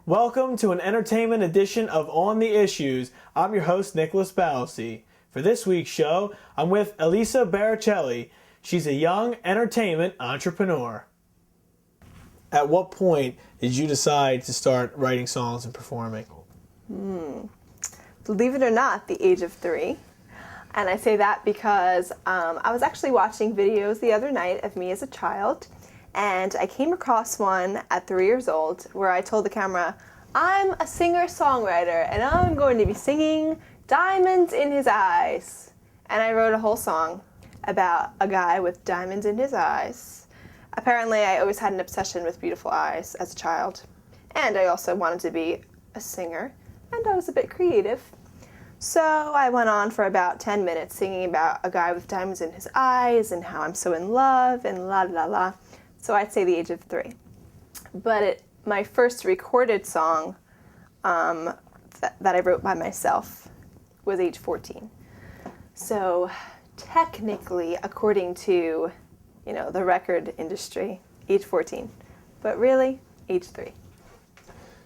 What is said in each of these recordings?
Welcome to an entertainment edition of On the Issues. I'm your host, Elisa Baricelli. For this week's show, I'm with Elisa Baricelli. She's a young entertainment entrepreneur. At what point did you decide to start writing songs and performing? Believe it or not, the age of 3. And I say that because I was actually watching videos the other night of me as a child, and I came across one at 3 years old where I told the camera, I'm a singer-songwriter and I'm going to be singing Diamonds in His Eyes. And I wrote a whole song about a guy with diamonds in his eyes. Apparently I always had an obsession with beautiful eyes as a child, and I also wanted to be a singer, and I was a bit creative. So I went on for about 10 minutes singing about a guy with diamonds in his eyes and how I'm so in love and la la la. So I'd say the age of 3. But my first recorded song that I wrote by myself was age 14. So technically, according to, the record industry, age 14. But really, age 3.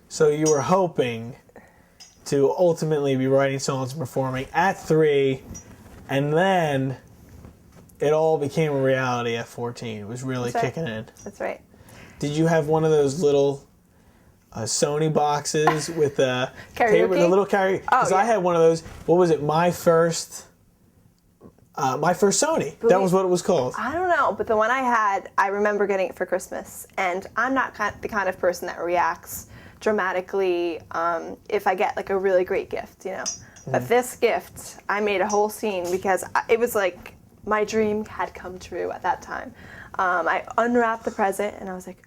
So you were hoping to ultimately be writing songs and performing at 3, and then it all became a reality at 14. It was really kicking in. That's right. Did you have one of those little Sony boxes with the karaoke? The little karaoke? Because I had one of those. What was it? My first Sony. That was what it was called. I don't know, but the one I had, I remember getting it for Christmas, and I'm not the kind of person that reacts dramatically if I get like a really great gift, But this gift, I made a whole scene because it was like my dream had come true at that time. I unwrapped the present and I was like,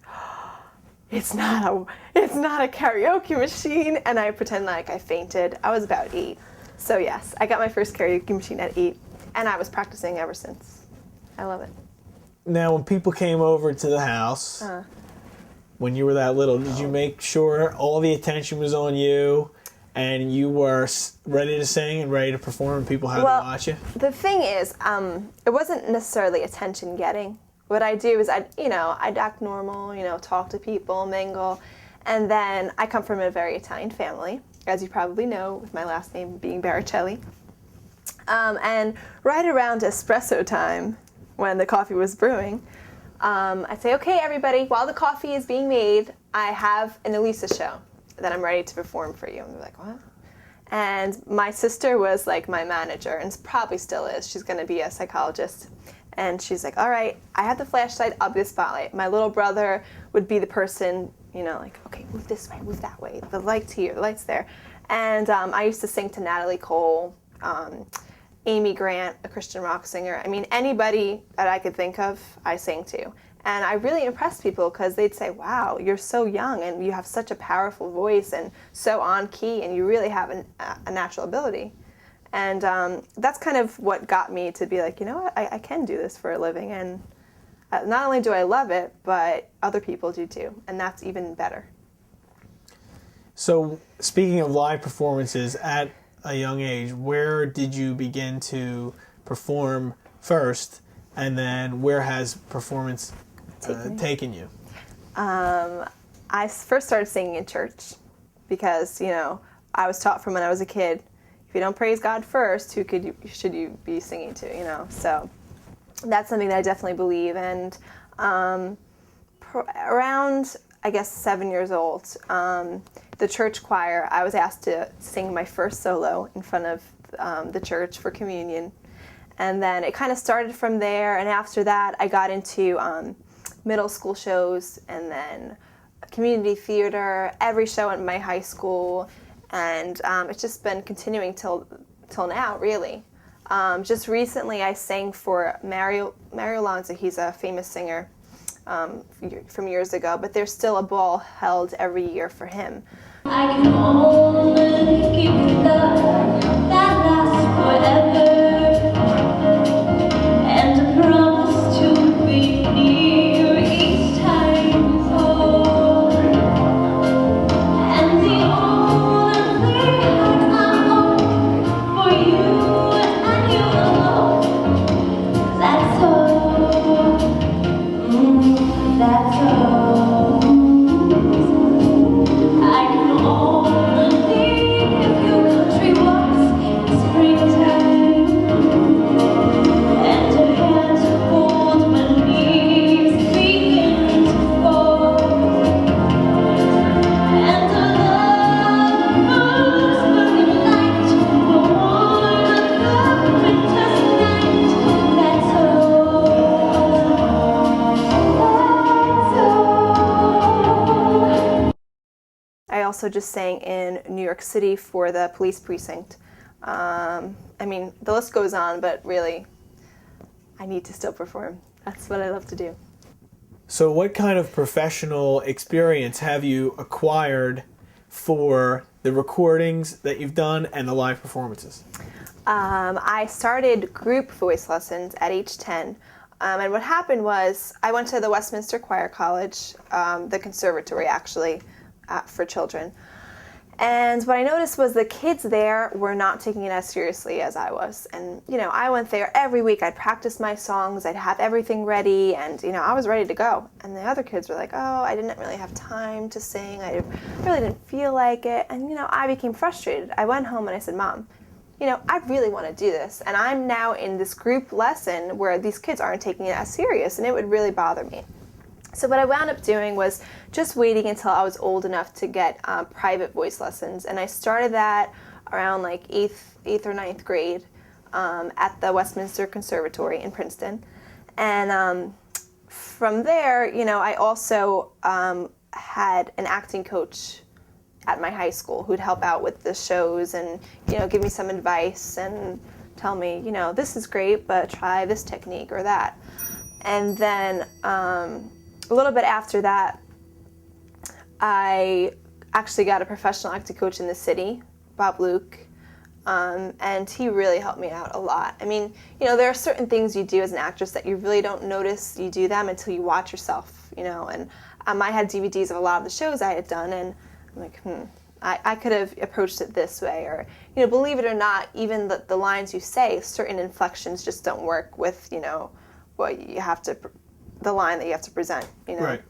it's not a karaoke machine, and I pretend like I fainted. I was about 8. So yes, I got my first karaoke machine at 8, and I was practicing ever since. I love it. Now, when people came over to the house, when you were that little, did you make sure all the attention was on you and you were ready to sing and ready to perform and people had to watch you? The thing is, it wasn't necessarily attention getting. What I do is I'd act normal, talk to people, mingle, and then I come from a very Italian family, as you probably know, with my last name being Baricelli. And right around espresso time, when the coffee was brewing, I'd say, okay, everybody, while the coffee is being made, I have an Elisa show that I'm ready to perform for you. And they're like, what? And my sister was like my manager, and probably still is. She's going to be a psychologist. And she's like, all right, I have the flashlight, I'll be the spotlight. My little brother would be the person, like, okay, move this way, move that way. The light's here, the light's there. And I used to sing to Natalie Cole, Amy Grant, a Christian rock singer. I mean, anybody that I could think of, I sang to. And I really impressed people because they'd say, wow, you're so young and you have such a powerful voice and so on key, and you really have a natural ability. And that's kind of what got me to be like, what, I can do this for a living. And not only do I love it, but other people do too. And that's even better. So speaking of live performances at a young age, where did you begin to perform first? And then where has performance taken you? I first started singing in church because, I was taught from when I was a kid, if you don't praise God first, who should you be singing to, So that's something that I definitely believe. And around, I guess, 7 years old, the church choir, I was asked to sing my first solo in front of the church for communion. And then it kind of started from there. And after that, I got into middle school shows and then community theater, every show at my high school. And it's just been continuing till now, really. Just recently, I sang for Mario Lanza. He's a famous singer from years ago, but there's still a ball held every year for him. I can only keep the love that lasts forever, and a promise to be near each time you fall. And the only heart I own for you and you alone. That's all. That's all. I also just sang in New York City for the police precinct. I mean, the list goes on, but really, I need to still perform. That's what I love to do. So what kind of professional experience have you acquired for the recordings that you've done and the live performances? I started group voice lessons at age 10. And what happened was I went to the Westminster Choir College, the conservatory actually, for children. And what I noticed was the kids there were not taking it as seriously as I was. And, you know, I went there every week. I'd practice my songs. I'd have everything ready. And, you know, I was ready to go. And the other kids were like, oh, I didn't really have time to sing. I really didn't feel like it. And, you know, I became frustrated. I went home and I said, Mom, you know, I really want to do this. And I'm now in this group lesson where these kids aren't taking it as serious. And it would really bother me. So what I wound up doing was just waiting until I was old enough to get private voice lessons. And I started that around like 8th or 9th grade at the Westminster Conservatory in Princeton. And from there, you know, I also had an acting coach at my high school who'd help out with the shows and, you know, give me some advice and tell me, you know, this is great, but try this technique or that. And then a little bit after that, I actually got a professional acting coach in the city, Bob Luke, and he really helped me out a lot. I mean, you know, there are certain things you do as an actress that you really don't notice you do them until you watch yourself, you know, and I had DVDs of a lot of the shows I had done, and I'm like, I could have approached it this way, or, you know, believe it or not, even the lines you say, certain inflections just don't work with, you know, what you have to, the line that you have to present, you know. Right.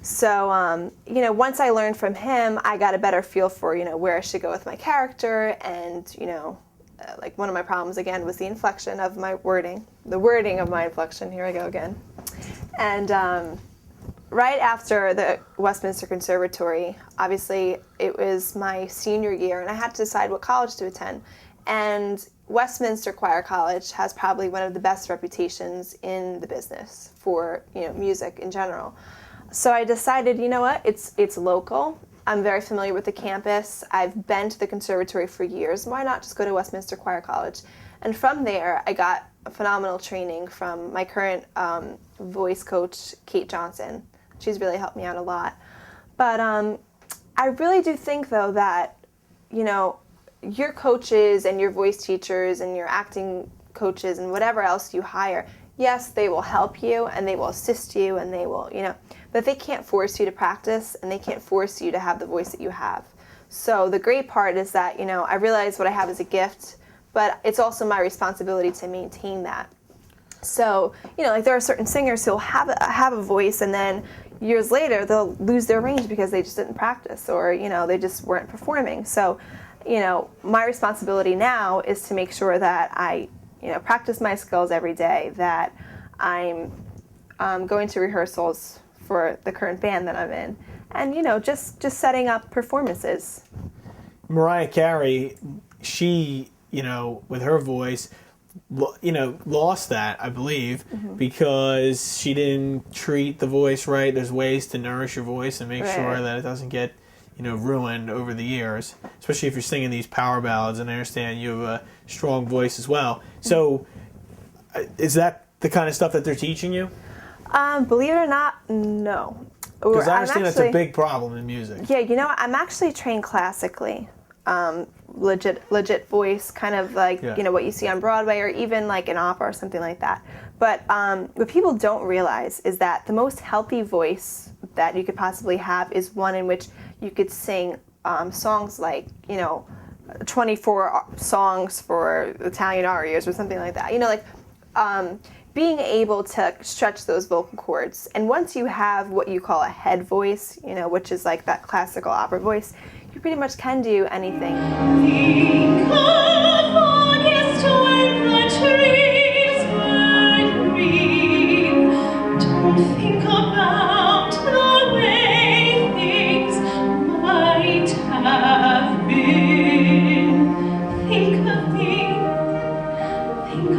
So, you know, once I learned from him, I got a better feel for, you know, where I should go with my character, and, you know, like one of my problems, again, was the inflection of my wording, the wording of my inflection, here I go again. And right after the Westminster Conservatory, obviously it was my senior year, and I had to decide what college to attend. And Westminster Choir College has probably one of the best reputations in the business for, you know, music in general. So I decided, you know what, it's local. I'm very familiar with the campus. I've been to the conservatory for years. Why not just go to Westminster Choir College? And from there, I got phenomenal training from my current voice coach, Kate Johnson. She's really helped me out a lot. But I really do think, though, that, you know, your coaches and your voice teachers and your acting coaches and whatever else you hire, yes, they will help you and they will assist you and they will, you know, but they can't force you to practice and they can't force you to have the voice that you have. So the great part is that, you know, I realize what I have is a gift, but it's also my responsibility to maintain that. So, you know, like there are certain singers who'll have a voice and then years later they'll lose their range because they just didn't practice, or, you know, they just weren't performing. So, you know, my responsibility now is to make sure that I, you know, practice my skills every day, that I'm going to rehearsals for the current band that I'm in, and, you know, just setting up performances. Mariah Carey, she, you know, with her voice, you know, lost that, I believe, because she didn't treat the voice right. There's ways to nourish your voice and make sure that it doesn't get, you know, ruined over the years, especially if you're singing these power ballads, and I understand you have a strong voice as well. So is that the kind of stuff that they're teaching you? Believe it or not, no. Because I understand that's a big problem in music. Yeah, you know, I'm actually trained classically. Legit voice, kind of like, you know, what you see on Broadway or even like an opera or something like that. But what people don't realize is that the most healthy voice that you could possibly have is one in which you could sing songs like, you know, 24 songs for Italian arias or something like that. You know, like being able to stretch those vocal cords. And once you have what you call a head voice, you know, which is like that classical opera voice, you pretty much can do anything. Think of August when the trees were green. Don't think about the way things might have been. Think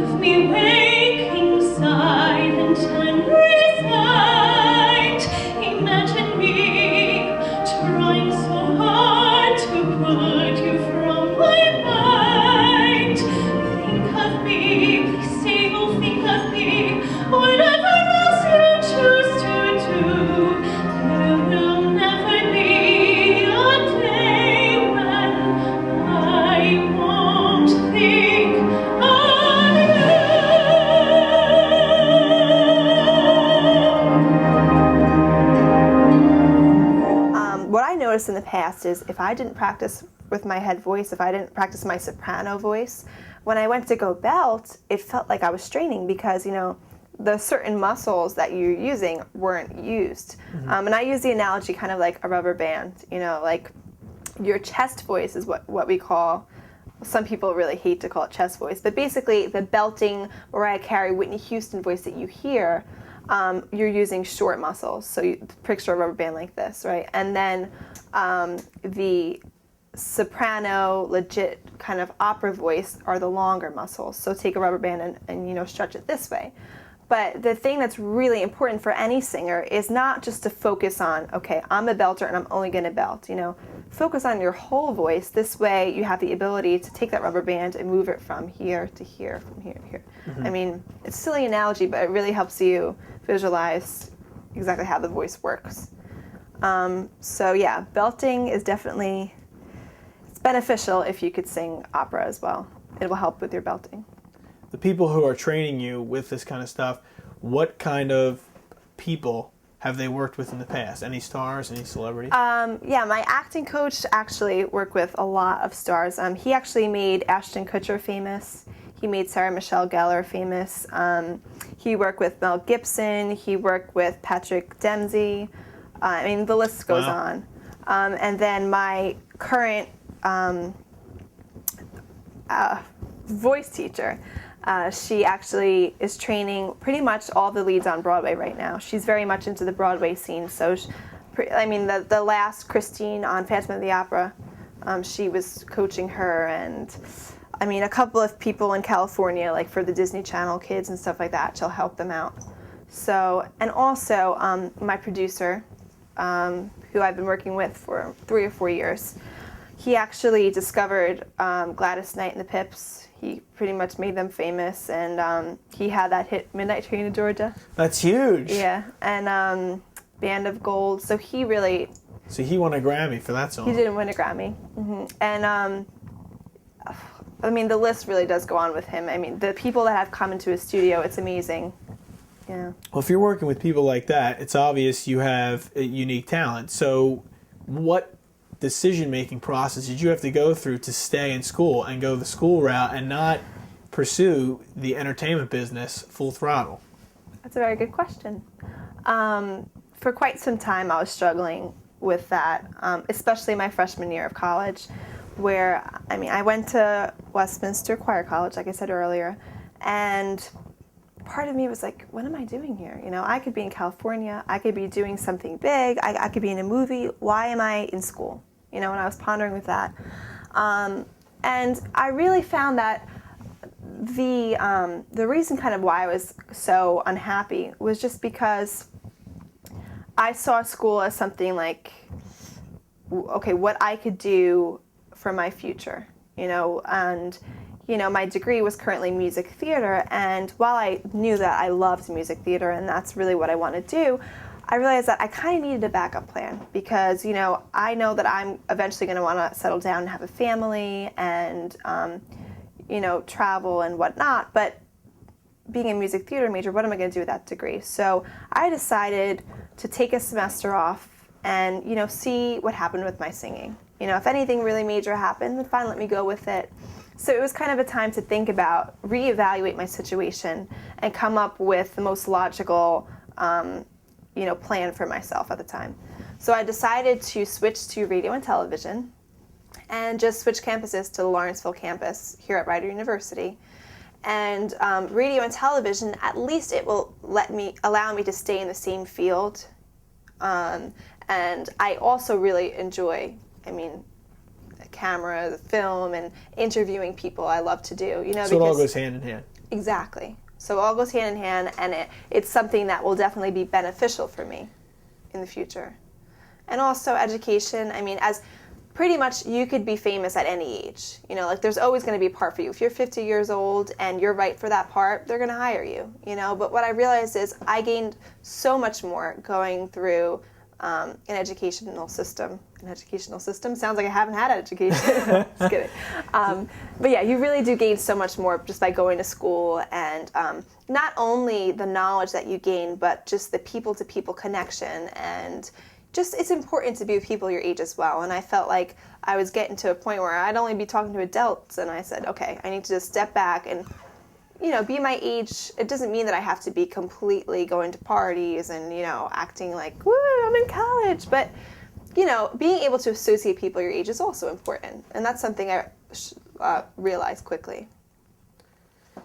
of me waking silent and resigned. Imagine me trying so hard whatever else you choose to do, there will never be a day when I won't think of you. What I noticed in the past is if I didn't practice with my head voice, if I didn't practice my soprano voice, when I went to go belt, it felt like I was straining because, the certain muscles that you're using weren't used. And I use the analogy kind of like a rubber band, like your chest voice is what we call, some people really hate to call it chest voice, but basically the belting Mariah Carey, Whitney Houston voice that you hear, you're using short muscles. So you picture a rubber band like this, right? And then the soprano, legit kind of opera voice are the longer muscles. So take a rubber band and stretch it this way. But the thing that's really important for any singer is not just to focus on, okay, I'm a belter and I'm only going to belt. Focus on your whole voice. This way you have the ability to take that rubber band and move it from here to here, from here to here. I mean, it's a silly analogy, but it really helps you visualize exactly how the voice works. So yeah, belting is definitely, it's beneficial if you could sing opera as well. It will help with your belting. The people who are training you with this kind of stuff, what kind of people have they worked with in the past? Any stars, any celebrities? Yeah, my acting coach actually worked with a lot of stars. He actually made Ashton Kutcher famous. He made Sarah Michelle Gellar famous. He worked with Mel Gibson. He worked with Patrick Dempsey. I mean, the list goes on. And then my current voice teacher, she actually is training pretty much all the leads on Broadway right now. She's very much into the Broadway scene. So, the last Christine on Phantom of the Opera, she was coaching her, and a couple of people in California, like for the Disney Channel kids and stuff like that, she'll help them out. So, and also my producer, who I've been working with for 3 or 4 years, he actually discovered Gladys Knight and the Pips. He pretty much made them famous, and he had that hit Midnight Train to Georgia. That's huge. Yeah, and Band of Gold. So he really... So he won a Grammy for that song. He didn't win a Grammy. And the list really does go on with him. The people that have come into his studio, it's amazing. Yeah. Well, if you're working with people like that, it's obvious you have a unique talent. So what decision-making process did you have to go through to stay in school and go the school route and not pursue the entertainment business full throttle? That's a very good question. For quite some time, I was struggling with that, especially my freshman year of college, where, I went to Westminster Choir College, like I said earlier, and part of me was like, what am I doing here? I could be in California, I could be doing something big, I could be in a movie, why am I in school? And I was pondering with that. And I really found that the reason kind of why I was so unhappy was just because I saw school as something like, okay, what I could do for my future, and my degree was currently music theater, and while I knew that I loved music theater and that's really what I want to do, I realized that I kind of needed a backup plan because, I know that I'm eventually going to want to settle down and have a family and, travel and whatnot, but being a music theater major, what am I going to do with that degree? So I decided to take a semester off and, see what happened with my singing. If anything really major happened, then fine, let me go with it. So it was kind of a time to think about, reevaluate my situation, and come up with the most logical, plan for myself at the time. So I decided to switch to radio and television, and just switch campuses to the Lawrenceville campus here at Rider University. And radio and television, at least it will allow me to stay in the same field. And I also really enjoy, the camera, the film, and interviewing people I love to do. So it all goes hand in hand. Exactly. So it all goes hand in hand, and it's something that will definitely be beneficial for me in the future. And also education, as pretty much you could be famous at any age. You know, like there's always going to be a part for you. If you're 50 years old and you're right for that part, they're going to hire you, you know. But what I realized is I gained so much more going through an educational system. An educational system? Sounds like I haven't had education. Just kidding. But yeah, you really do gain so much more just by going to school, and not only the knowledge that you gain, but just the people-to-people connection, and just it's important to be with people your age as well. And I felt like I was getting to a point where I'd only be talking to adults, and I said, okay, I need to just step back and, you know, be my age. It doesn't mean that I have to be completely going to parties and, you know, acting like, woo, I'm in college. But, you know, being able to associate people your age is also important. And that's something I realized quickly.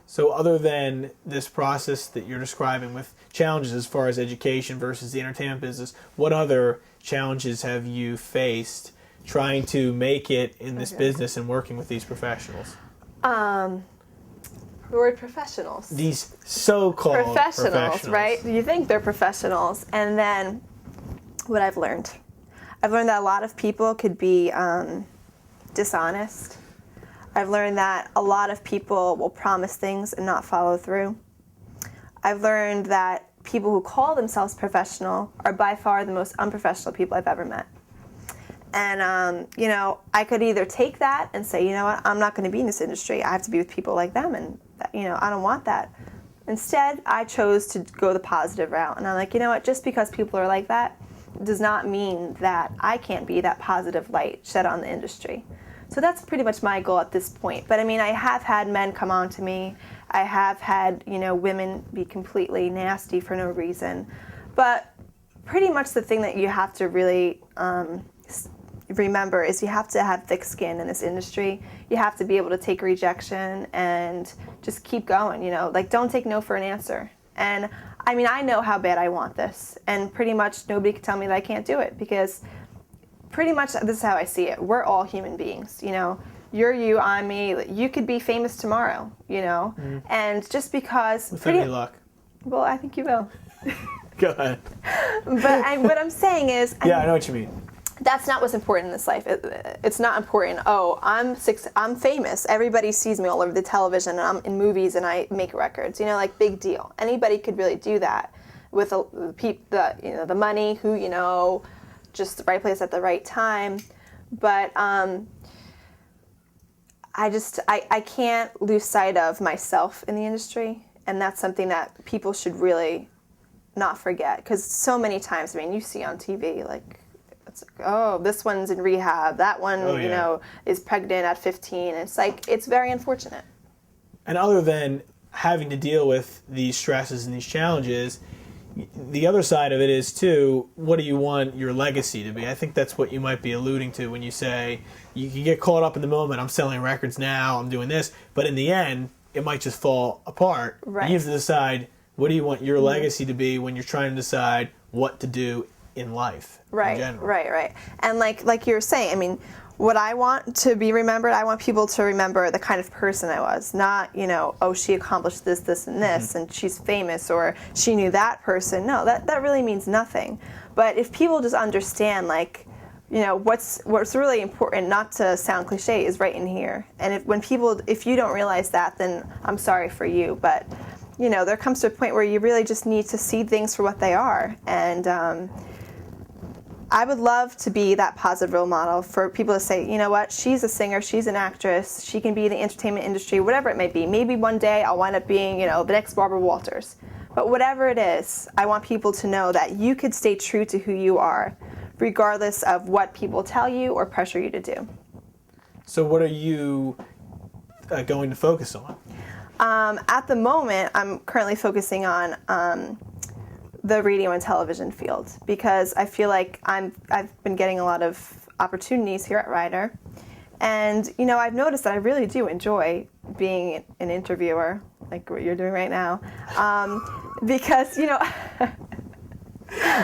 So other than this process that you're describing with challenges as far as education versus the entertainment business, what other challenges have you faced trying to make it in this business and working with these professionals? The word professionals. These so-called professionals, right? You think they're professionals. And then what I've learned that a lot of people could be dishonest. I've learned that a lot of people will promise things and not follow through. I've learned that people who call themselves professional are by far the most unprofessional people I've ever met. And, you know, I could either take that and say, you know what, I'm not going to be in this industry. I have to be with people like them, and, you know, I don't want that. Instead, I chose to go the positive route. And I'm like, you know what, just because people are like that does not mean that I can't be that positive light shed on the industry. So that's pretty much my goal at this point. But I mean, I have had men come on to me. I have had, you know, women be completely nasty for no reason. But pretty much the thing that you have to really remember is you have to have thick skin in this industry. You have to be able to take rejection and just keep going, you know, like don't take no for an answer. And I mean, I know how bad I want this, and pretty much nobody can tell me that I can't do it, because pretty much this is how I see it. We're all human beings, you know. You're you, I'm me. You could be famous tomorrow, you know. And just because with any luck. Well, I think you will. Go ahead. But what I'm saying is, I know what you mean. That's not what's important in this life. It's not important. Oh, I'm famous. Everybody sees me all over the television, and I'm in movies, and I make records. You know, like big deal. Anybody could really do that with the money, who you know, just the right place at the right time. But I can't lose sight of myself in the industry, and that's something that people should really not forget. Because so many times, I mean, you see on TV like, it's like, oh, this one's in rehab, that one, you know, is pregnant at 15. It's like, it's very unfortunate. And other than having to deal with these stresses and these challenges, the other side of it is, too, what do you want your legacy to be? I think that's what you might be alluding to when you say you can get caught up in the moment. I'm selling records now, I'm doing this. But in the end, it might just fall apart. Right. And you have to decide, what do you want your legacy to be when you're trying to decide what to do in life in general. Right. And like you were saying, I mean, what I want to be remembered, I want people to remember the kind of person I was, not, you know, oh, she accomplished this, this, and this, and she's famous, or she knew that person. No, that really means nothing. But if people just understand, like, you know, what's really important, not to sound cliche, is right in here. And if you don't realize that, then I'm sorry for you. But, you know, there comes to a point where you really just need to see things for what they are. And I would love to be that positive role model for people to say, you know what, she's a singer, she's an actress, she can be in the entertainment industry, whatever it may be. Maybe one day I'll wind up being, you know, the next Barbara Walters. But whatever it is, I want people to know that you could stay true to who you are, regardless of what people tell you or pressure you to do. So what are you going to focus on? At the moment, I'm currently focusing on the radio and television field, because I feel like I've been getting a lot of opportunities here at Ryder. And, you know, I've noticed that I really do enjoy being an interviewer, like what you're doing right now, because, you know...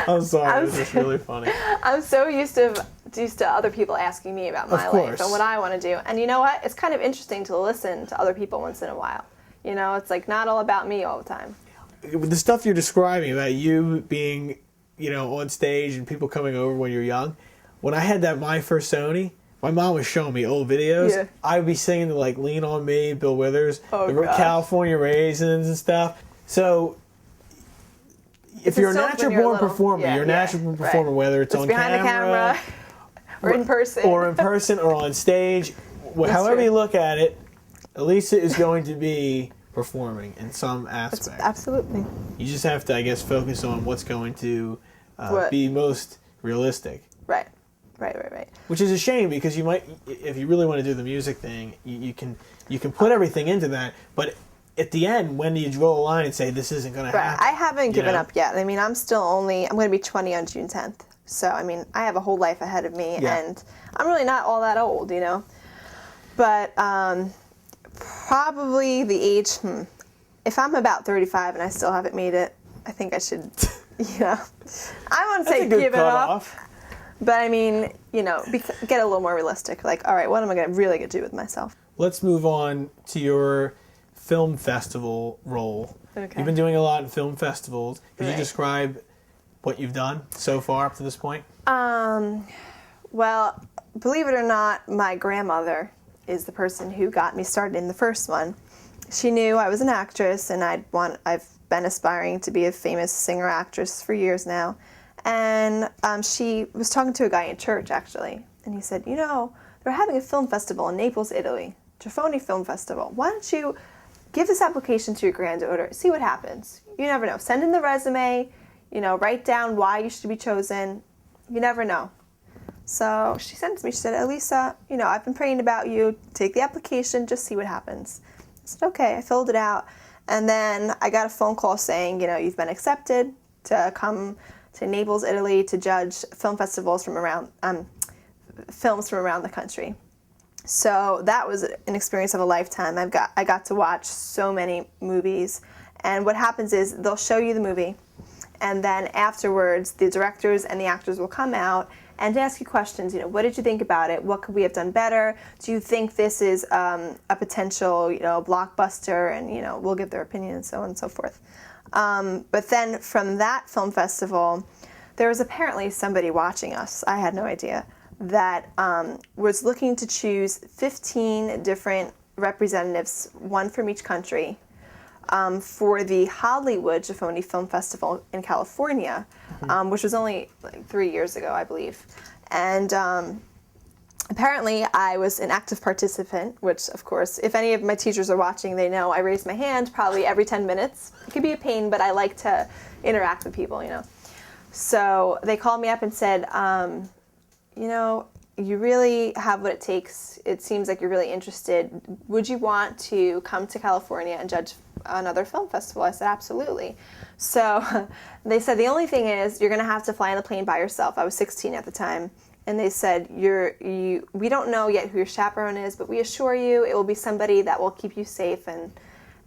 I'm sorry, this is really funny. I'm so used to other people asking me about my life and what I want to do. And you know what? It's kind of interesting to listen to other people once in a while. You know, it's like not all about me all the time. The stuff you're describing about you being, you know, on stage and people coming over when you're young, when I had my first Sony, my mom was showing me old videos. Yeah. I would be singing to like Lean on Me, Bill Withers, Oh, the gosh. California Raisins and stuff. So if you're a instilled when natural you're born little. performer, Yeah, you're a yeah, natural born performer, right. whether it's on behind the camera or in person. or in person or on stage, however true. you look at it, Elisa is going to be performing in some aspect. Absolutely. You just have to, I guess, focus on what's going to What? be most realistic. Right. Which is a shame because you might, if you really want to do the music thing, you can put everything into that. But at the end, when do you draw a line and say this isn't going to Right. happen? I haven't given know? up yet. I mean, I'm going to be 20 on June 10th. So, I mean, I have a whole life ahead of me, Yeah. and I'm really not all that old, you know. But probably the age, if I'm about 35 and I still haven't made it, I think I should, I wouldn't say That's a good give it up. cutoff. But I mean, get a little more realistic. Like, all right, what am I going to do with myself? Let's move on to your film festival role. Okay. You've been doing a lot in film festivals. Could you Right. describe what you've done so far up to this point? Well, believe it or not, my grandmother is the person who got me started in the first one. She knew I was an actress, and I've been aspiring to be a famous singer-actress for years now. And she was talking to a guy in church, actually, and he said, they're having a film festival in Naples, Italy, Giffoni Film Festival. Why don't you give this application to your granddaughter, see what happens. You never know. Send in the resume, write down why you should be chosen. You never know. So she sent it to me. She said, Elisa, I've been praying about you. Take the application, just see what happens. I said, okay. I filled it out. And then I got a phone call saying, you've been accepted to come to Naples, Italy to judge film festivals from around, films from around the country. So that was an experience of a lifetime. I got to watch so many movies. And what happens is they'll show you the movie, and then afterwards the directors and the actors will come out and ask you questions. What did you think about it? What could we have done better? Do you think this is a potential, blockbuster? And we'll give their opinion and so on and so forth. But then from that film festival, there was apparently somebody watching us. I had no idea. That was looking to choose 15 different representatives, one from each country, for the Hollywood Giffoni Film Festival in California, which was only like 3 years ago, I believe. And apparently I was an active participant, which, of course, if any of my teachers are watching, they know I raise my hand probably every 10 minutes. It could be a pain, but I like to interact with people, So they called me up and said, you really have what it takes. It seems like you're really interested. Would you want to come to California and judge another film festival? I said, absolutely. So they said, the only thing is you're going to have to fly on the plane by yourself. I was 16 at the time. And they said, we don't know yet who your chaperone is, but we assure you it will be somebody that will keep you safe.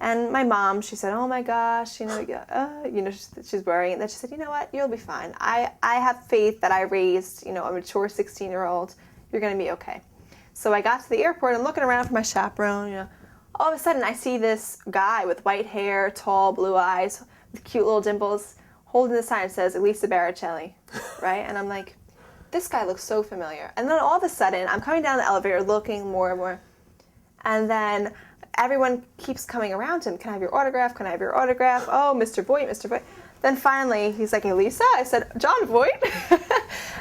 And my mom, she said, oh my gosh, she's worrying. And then she said, you know what, you'll be fine. I have faith that I raised, a mature 16-year-old. You're going to be okay. So I got to the airport and looking around for my chaperone, all of a sudden I see this guy with white hair, tall, blue eyes, with cute little dimples, holding the sign that says Elisa Baricelli, right? And I'm like, this guy looks so familiar. And then all of a sudden, I'm coming down the elevator looking more and more. And then everyone keeps coming around him. Can I have your autograph? Can I have your autograph? Oh, Mr. Voight, Mr. Voight. Then finally, he's like, Elisa? I said, John Voight?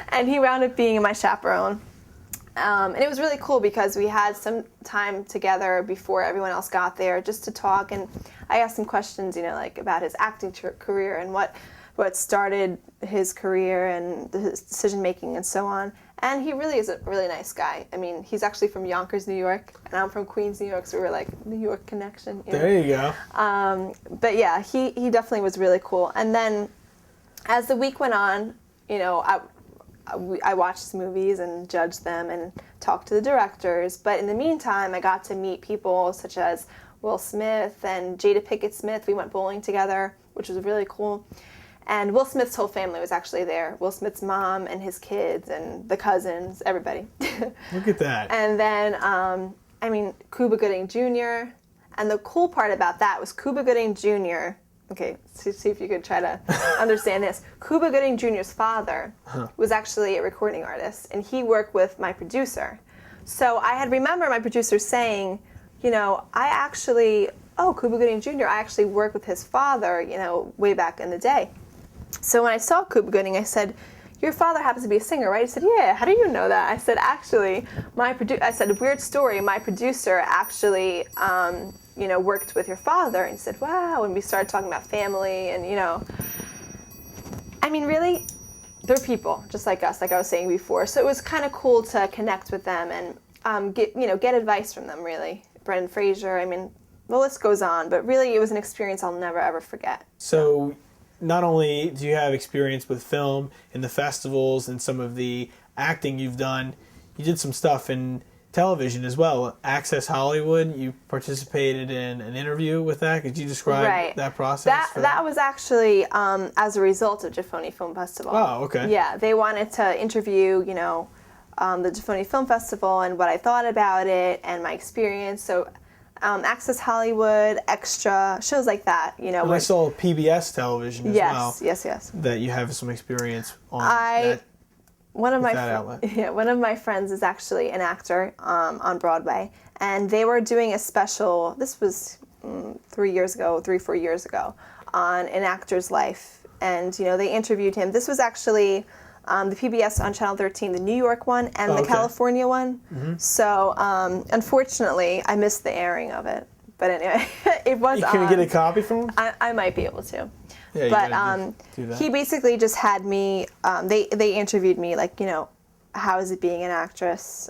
And he wound up being my chaperone. And it was really cool because we had some time together before everyone else got there just to talk. And I asked him questions, like about his acting career and what started his career and his decision-making and so on. And he really is a really nice guy. I mean, he's actually from Yonkers, New York, and I'm from Queens, New York, so we're like New York connection. There you go. But yeah, he definitely was really cool. And then as the week went on, I watched movies and judged them and talked to the directors. But in the meantime, I got to meet people such as Will Smith and Jada Pinkett Smith. We went bowling together, which was really cool. And Will Smith's whole family was actually there. Will Smith's mom and his kids and the cousins, everybody. Look at that. And then, Cuba Gooding Jr. And the cool part about that was Cuba Gooding Jr. Okay, see if you could try to understand this. Cuba Gooding Jr.'s father was actually a recording artist, and he worked with my producer. So I had remembered my producer saying, Cuba Gooding Jr., I actually worked with his father, way back in the day. So when I saw Cuba Gooding, I said, your father happens to be a singer, right? He said, yeah, how do you know that? I said, actually, I said, weird story, my producer actually, worked with your father. And he said, wow, and we started talking about family and, really, they're people just like us, like I was saying before. So it was kind of cool to connect with them and get advice from them, really. Brendan Fraser, the list goes on, but really it was an experience I'll never, ever forget. So not only do you have experience with film in the festivals and some of the acting you've done, you did some stuff in television as well. Access Hollywood, you participated in an interview with that. Could you describe that process? That was actually as a result of Giffoni Film Festival. Oh, okay. Yeah, they wanted to interview, the Giffoni Film Festival and what I thought about it and my experience. So Access Hollywood, Extra, shows like that, And I saw PBS television as well. Yes. That you have some experience on One of my friends is actually an actor on Broadway, and they were doing a special. This was 4 years ago, on an actor's life, and they interviewed him. This was actually the PBS on Channel 13, the New York one, and the California one. Mm-hmm. So unfortunately, I missed the airing of it. But anyway, it was. You couldn't get a copy from him? I might be able to. Yeah, but do that. He basically just had me, they interviewed me, like, how is it being an actress?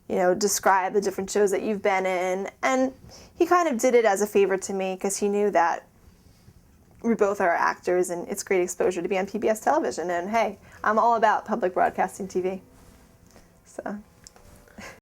Describe the different shows that you've been in. And he kind of did it as a favor to me because he knew that we both are actors and it's great exposure to be on PBS television. And hey, I'm all about public broadcasting TV. So.